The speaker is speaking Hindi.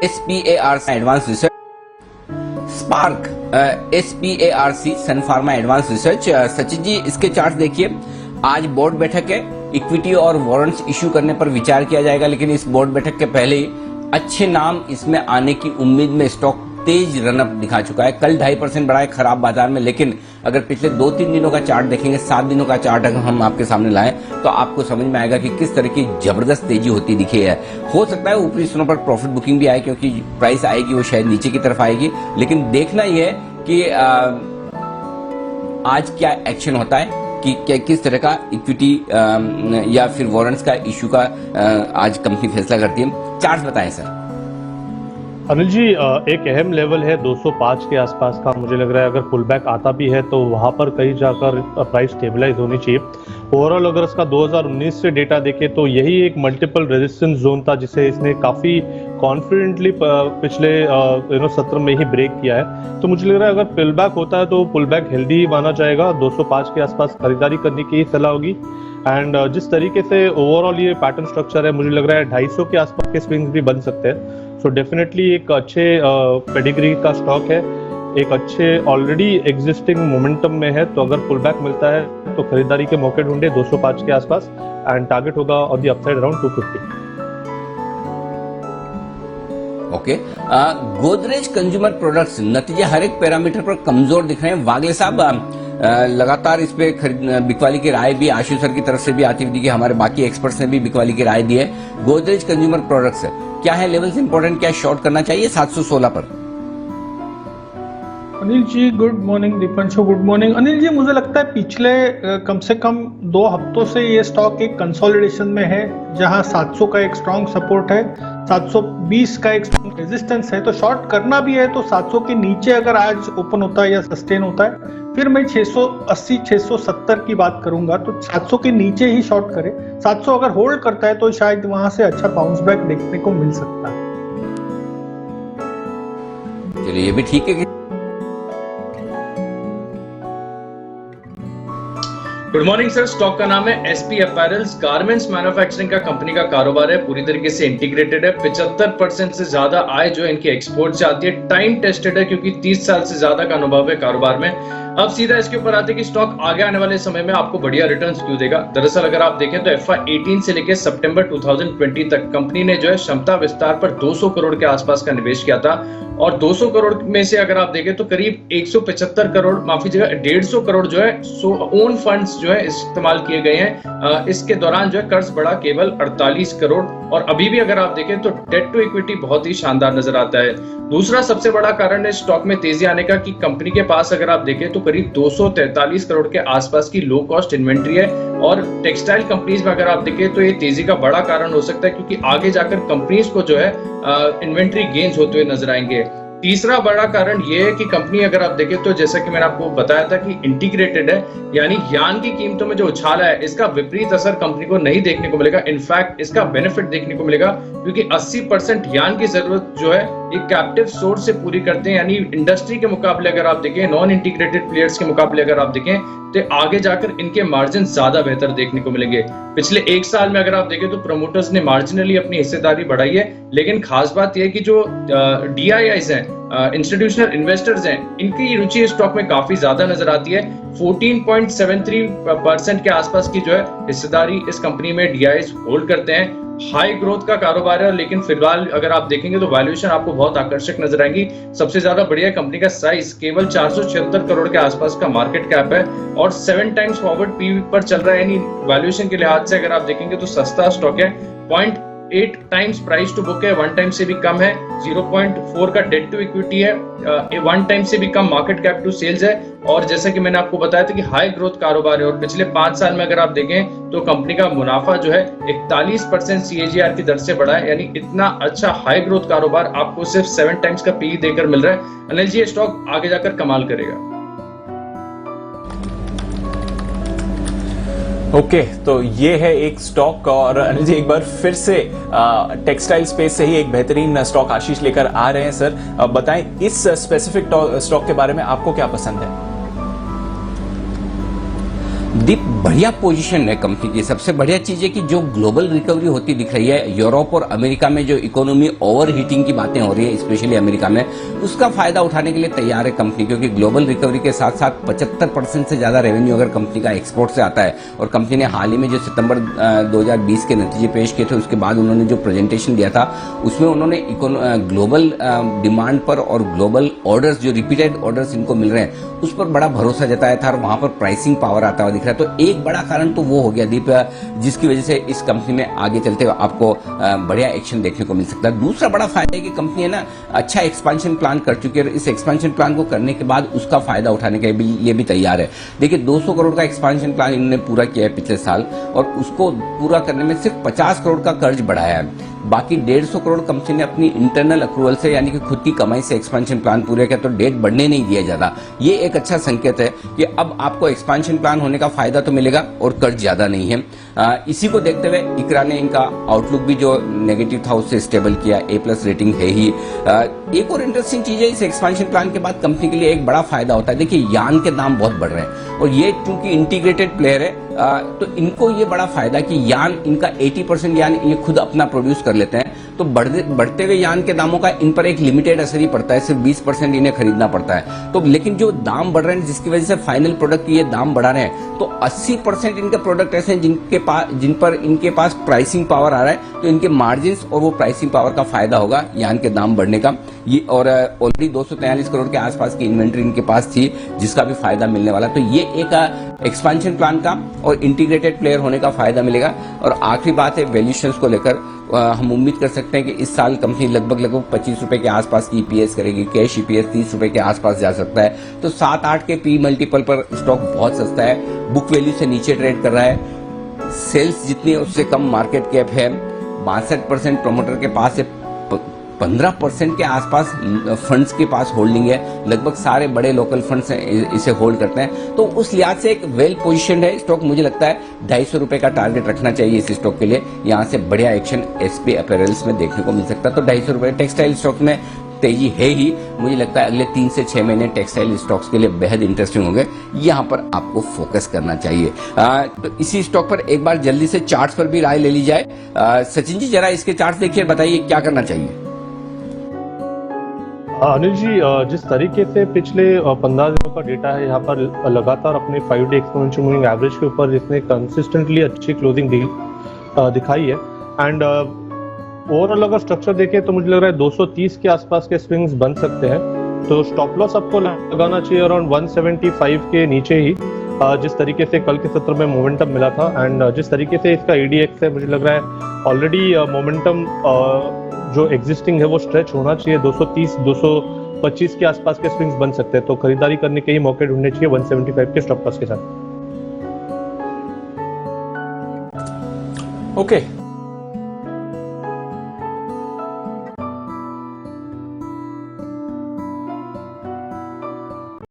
SPARC advance research, spark SPARC सन pharma advance research. Sachin ji, इसके चार्ट देखिए। आज बोर्ड बैठक है, इक्विटी और वारंट्स इश्यू करने पर विचार किया जाएगा, लेकिन इस बोर्ड बैठक के पहले ही अच्छे नाम इसमें आने की उम्मीद में स्टॉक तेज रनअप दिखा चुका है। कल 2.5% बढ़ा है खराब बाजार में, लेकिन अगर पिछले 2-3 दिनों का चार्ट देखेंगे, 7 दिनों का चार्ट अगर हम आपके सामने लाएं तो आपको समझ में आएगा कि किस तरह की जबरदस्त तेजी होती दिखी है। हो सकता है ऊपरी स्थानों पर प्रॉफिट बुकिंग भी आए, क्योंकि प्राइस आएगी वो शायद नीचे की तरफ आएगी, लेकिन देखना यह है कि आज क्या एक्शन होता है, कि किस तरह का इक्विटी या फिर वारंट्स का इश्यू का आज कंपनी फैसला करती है। चार्ट बताएं सर। अनिल जी, एक अहम लेवल है 205 के आसपास का। मुझे लग रहा है अगर पुल बैक आता भी है तो वहां पर कहीं जाकर प्राइस स्टेबलाइज होनी चाहिए। ओवरऑल अगर इसका 2019 से डेटा देखें तो यही एक मल्टीपल रेजिस्टेंस जोन था जिसे इसने काफी कॉन्फिडेंटली पिछले सत्र में ही ब्रेक किया है। तो मुझे लग रहा है अगर पुल बैक होता है तो पुल बैक हेल्दी ही माना जाएगा। 205 के आसपास खरीदारी करने की सलाह होगी। एंड जिस तरीके से ओवरऑल ये पैटर्न स्ट्रक्चर है, मुझे लग रहा है 250 के आसपास के स्विंग्स भी बन सकते हैं। सो डेफिनेटली एक अच्छे पेडिग्री का स्टॉक है, एक अच्छे ऑलरेडी एग्जिस्टिंग मोमेंटम में है। तो अगर पुल बैक मिलता है तो खरीदारी के मौके ढूंढे 205 के आसपास, एंड टारगेट होगा on the upside around 250। Okay. Godrej consumer products नतीजे हर एक पैरामीटर पर कमजोर दिख रहे हैं। वागले साहब, लगातार इस पे बिकवाली की राय भी आशु सर की तरफ से भी आती हुई कि हमारे बाकी एक्सपर्ट्स ने भी बिकवाली की राय दी है। गोदरेज कंज्यूमर प्रोडक्ट्स क्या है, लेवल्स इंपॉर्टेंट, क्या शॉर्ट करना चाहिए 716 पर? Anil ji good morning. Deepanshu good morning. Anil ji, मुझे लगता है पिछले कम से कम 2 हफ्तों से ये स्टॉक एक कंसोलिडेशन में है, जहां 700 का एक स्ट्रॉन्ग सपोर्ट है, 720 का एक स्ट्रॉन्ग रेजिस्टेंस है। तो शॉर्ट करना भी है तो 700 के नीचे अगर आज ओपन होता है या सस्टेन होता है, फिर मैं 680 670 की बात करूंगा। तो 700 के नीचे ही शॉर्ट करें। 700 अगर होल्ड करता है तो शायद वहां से अच्छा बाउंस बैक देखने को मिल सकता है। चलिए, ये भी ठीक है कि गुड मॉर्निंग सर। स्टॉक का नाम है एसपी अपैरल्स। गारमेंट्स मैन्युफैक्चरिंग का कंपनी का कारोबार है, पूरी तरीके से इंटीग्रेटेड है। 75% से ज्यादा आय जो है इनकी एक्सपोर्ट से आती है। टाइम टेस्टेड है क्योंकि 30 साल से ज्यादा का अनुभव है कारोबार में। अब सीधा इसके ऊपर आते हैं कि स्टॉक आगे आने वाले समय में आपको बढ़िया रिटर्न्स क्यों देगा। दरअसल अगर आप देखें तो FY18 से लेकर सितंबर 2020 तक कंपनी ने जो है क्षमता विस्तार पर 200 करोड़ के आसपास का निवेश किया था, और 200 करोड़ में से अगर आप देखें तो करीब 175 करोड़, माफी जगह 150 करोड़ जो है ओन फंड्स जो है इस्तेमाल किए गए हैं। इसके दौरान जो है कर्ज बढ़ा केवल 48 करोड़, और अभी भी अगर आप देखें तो डेट टू इक्विटी बहुत ही शानदार नजर आता है। दूसरा सबसे बड़ा कारण है स्टॉक में तेजी आने का कि कंपनी के पास अगर आप देखें तो करीब 243 करोड़ के आसपास की लो कॉस्ट इन्वेंट्री है, और टेक्सटाइल कंपनीज में अगर आप देखें तो ये तेजी का बड़ा कारण हो सकता है, क्योंकि आगे जाकर कंपनीज को जो है इन्वेंट्री गेन्स होते हुए नजर आएंगे। तीसरा बड़ा कारण यह है कि कंपनी अगर आप देखें तो जैसा कि मैंने आपको बताया था कि इंटीग्रेटेड है, यानी यान की कीमतों में जो उछाल है इसका विपरीत असर कंपनी को नहीं देखने को मिलेगा। इनफैक्ट इसका बेनिफिट देखने को मिलेगा, क्योंकि 80% यान की जरूरत जो है एक कैप्टिव सोर्स से पूरी करते हैं। यानी इंडस्ट्री के मुकाबले अगर आप देखें, नॉन इंटीग्रेटेड प्लेयर्स के मुकाबले अगर आप देखें तो आगे जाकर इनके मार्जिन ज्यादा बेहतर देखने को मिलेंगे। पिछले 1 साल में अगर आप देखें तो प्रमोटर्स ने मार्जिनली अपनी हिस्सेदारी बढ़ाई है, लेकिन खास बात यह है कि जो DIIs हैं, इंस्टीट्यूशनल इन्वेस्टर्स हैं, इनकी रुचि स्टॉक में काफी ज्यादा नजर आती है। 14.73% के आसपास की जो है हिस्सेदारी इस कंपनी में DIIs होल्ड करते हैं। हाई ग्रोथ का कारोबार है, लेकिन फिलहाल अगर आप देखेंगे तो वैल्यूएशन आपको बहुत आकर्षक नजर आएंगी। सबसे ज्यादा बढ़िया कंपनी का साइज केवल 476 करोड़ के आसपास का मार्केट कैप है, और 7 टाइम्स फॉरवर्ड PE पर चल रहा है। यानी वैल्यूएशन के लिहाज से अगर आप देखेंगे तो सस्ता स्टॉक है। 0.8 टाइम्स प्राइस टू बुक है, 1 टाइम से भी कम है। 0.4 का डेट टू इक्विटी है, 1 टाइम से भी कम मार्केट कैप टू सेल्स है। और जैसा कि मैंने आपको बताया था कि हाई ग्रोथ कारोबार है, और पिछले 5 साल में अगर आप देखें तो कंपनी का मुनाफा जो है 41% CAGR की दर से बढ़ा है। यानी इतना अच्छा हाई ग्रोथ कारोबार आपको सिर्फ 7 टाइम्स का PE देकर मिल रहा है। अनिल जी, ये स्टॉक आगे जाकर कमाल करेगा। ओके, तो ये है एक स्टॉक। और अनिल जी, एक बार फिर से टेक्सटाइल स्पेस से ही एक बेहतरीन स्टॉक आशीष लेकर आ रहे हैं सर। बताएं इस स्पेसिफिक स्टॉक के बारे में आपको क्या पसंद है? दीप बढ़िया पोजीशन है कंपनी की। सबसे बढ़िया चीज है कि जो ग्लोबल रिकवरी होती दिख रही है, यूरोप और अमेरिका में जो इकोनॉमी ओवर हीटिंग की बातें हो रही है, स्पेशली अमेरिका में, उसका फायदा उठाने के लिए तैयार है कंपनी, क्योंकि ग्लोबल रिकवरी के साथ साथ 75% से ज्यादा रेवेन्यू अगर कंपनी का एक्सपोर्ट से आता है। और कंपनी ने हाल ही में जो सितंबर 2020 के नतीजे पेश किए थे, उसके बाद उन्होंने जो प्रेजेंटेशन दिया था, उसमें उन्होंने ग्लोबल डिमांड पर और ग्लोबल ऑर्डर्स, जो रिपीटेड ऑर्डर्स इनको मिल रहे हैं, उस पर बड़ा भरोसा जताया था और वहां पर प्राइसिंग पावर आता हुआ दिख रहा है। तो एक बड़ा कारण तो वो हो गया दीप, जिसकी वजह से इस कंपनी में आगे चलते हुए आपको बढ़िया एक्शन देखने को मिल सकता है। दूसरा बड़ा फायदा है कि कंपनी है ना अच्छा एक्सपेंशन प्लान कर चुकी है और इस एक्सपेंशन प्लान को करने के बाद उसका फायदा उठाने के लिए भी तैयार है। देखिए 200 करोड़ का एक्सपेंशन प्लान इन्होंने पूरा किया है पिछले साल, और उसको पूरा करने में सिर्फ 50 करोड़ का कर्ज बढ़ाया है। बाकी 150 करोड़ कंपनी ने अपनी इंटरनल अप्रूवल से, यानी कि खुद की कमाई से एक्सपेंशन प्लान पूरे किया, तो डेट बढ़ने नहीं दिया जाता। ये एक अच्छा संकेत है कि अब आपको एक्सपेंशन प्लान होने का फायदा तो मिलेगा और कर्ज ज्यादा नहीं है। इसी को देखते हुए इकरा ने इनका आउटलुक भी जो नेगेटिव था उससे स्टेबल किया, A+ रेटिंग है ही। एक और इंटरेस्टिंग चीज है, इस एक्सपेंशन प्लान के बाद कंपनी के लिए एक बड़ा फायदा होता है। देखिए यान के दाम बहुत बढ़ रहे हैं और ये चूंकि इंटीग्रेटेड प्लेयर है, तो इनको ये बड़ा फायदा कि यान, इनका 80% यान ये खुद अपना प्रोड्यूस कर लेते हैं, तो बढ़ते हुए यान के दामों का इन पर एक लिमिटेड असर ही पड़ता है, सिर्फ 20% इन्हें खरीदना पड़ता है। तो लेकिन जो दाम बढ़ रहे हैं, जिसकी वजह से फाइनल प्रोडक्ट की ये दाम बढ़ा रहे हैं, तो 80% इनके प्रोडक्ट ऐसे हैं जिन पर इनके पास प्राइसिंग पावर आ रहा है, तो इनके मार्जिन और वो प्राइसिंग पावर का फायदा होगा यान के दाम बढ़ने का। ये और ऑलरेडी 243 करोड़ के आसपास की इन्वेंट्री इनके पास थी, जिसका भी फायदा मिलने वाला। तो ये एक एक्सपेंशन प्लान का और इंटीग्रेटेड प्लेयर होने का फायदा मिलेगा। और आखिरी बात है वैल्यूएशंस को लेकर, हम उम्मीद कर सकते हैं कि इस साल कंपनी लगभग 25 रुपए के आसपास की EPS करेगी, कैश EPS 30 रुपए के आसपास जा सकता है। तो 7-8 के P मल्टीपल पर स्टॉक बहुत सस्ता है, बुक वैल्यू से नीचे ट्रेड कर रहा है, सेल्स जितनी है उससे कम मार्केट कैप है, 62% प्रमोटर के पास है, 15% के आसपास फंड्स के पास होल्डिंग है, लगभग सारे बड़े लोकल फंड्स इसे होल्ड करते हैं। तो उस लिहाज से एक वेल पोजीशन है स्टॉक। मुझे लगता है 250 रुपए का टारगेट रखना चाहिए इस स्टॉक के लिए। यहां से बढ़िया एक्शन SP अपैरल्स में देखने को मिल सकता है। तो 250 रुपए टेक्सटाइल स्टॉक में तेजी है ही। मुझे लगता है अगले 3 से 6 महीने टेक्सटाइल स्टॉक्स के लिए बेहद इंटरेस्टिंग होंगे, यहाँ पर आपको फोकस करना चाहिए। तो इसी स्टॉक पर एक बार जल्दी से चार्ट्स पर भी राय ले ली जाए। सचिन जी जरा इसके चार्ट्स देखिए, बताइए क्या करना चाहिए। अनिल जी, जिस तरीके से पिछले 15 दिनों का डेटा है, यहाँ पर लगातार अपने 5-day एक्सपोनेंशियल मूविंग एवरेज के ऊपर इसने कंसिस्टेंटली अच्छी क्लोजिंग दिखाई है। एंड ओवरऑल अगर स्ट्रक्चर देखें तो मुझे लग रहा है 230 के आसपास के स्विंग्स बन सकते हैं। तो स्टॉप लॉस आपको लगाना चाहिए अराउंड 175 के नीचे ही, जिस तरीके से कल के सत्र में मोमेंटम मिला था। एंड जिस तरीके से इसका EDX है, मुझे लग रहा है ऑलरेडी मोमेंटम जो एग्जिस्टिंग है वो स्ट्रेच होना चाहिए। 230-225 के आसपास के स्विंग्स बन सकते हैं, तो खरीदारी करने के ही मौके ढूंढने चाहिए 175 के स्टॉप लॉस के साथ। ओके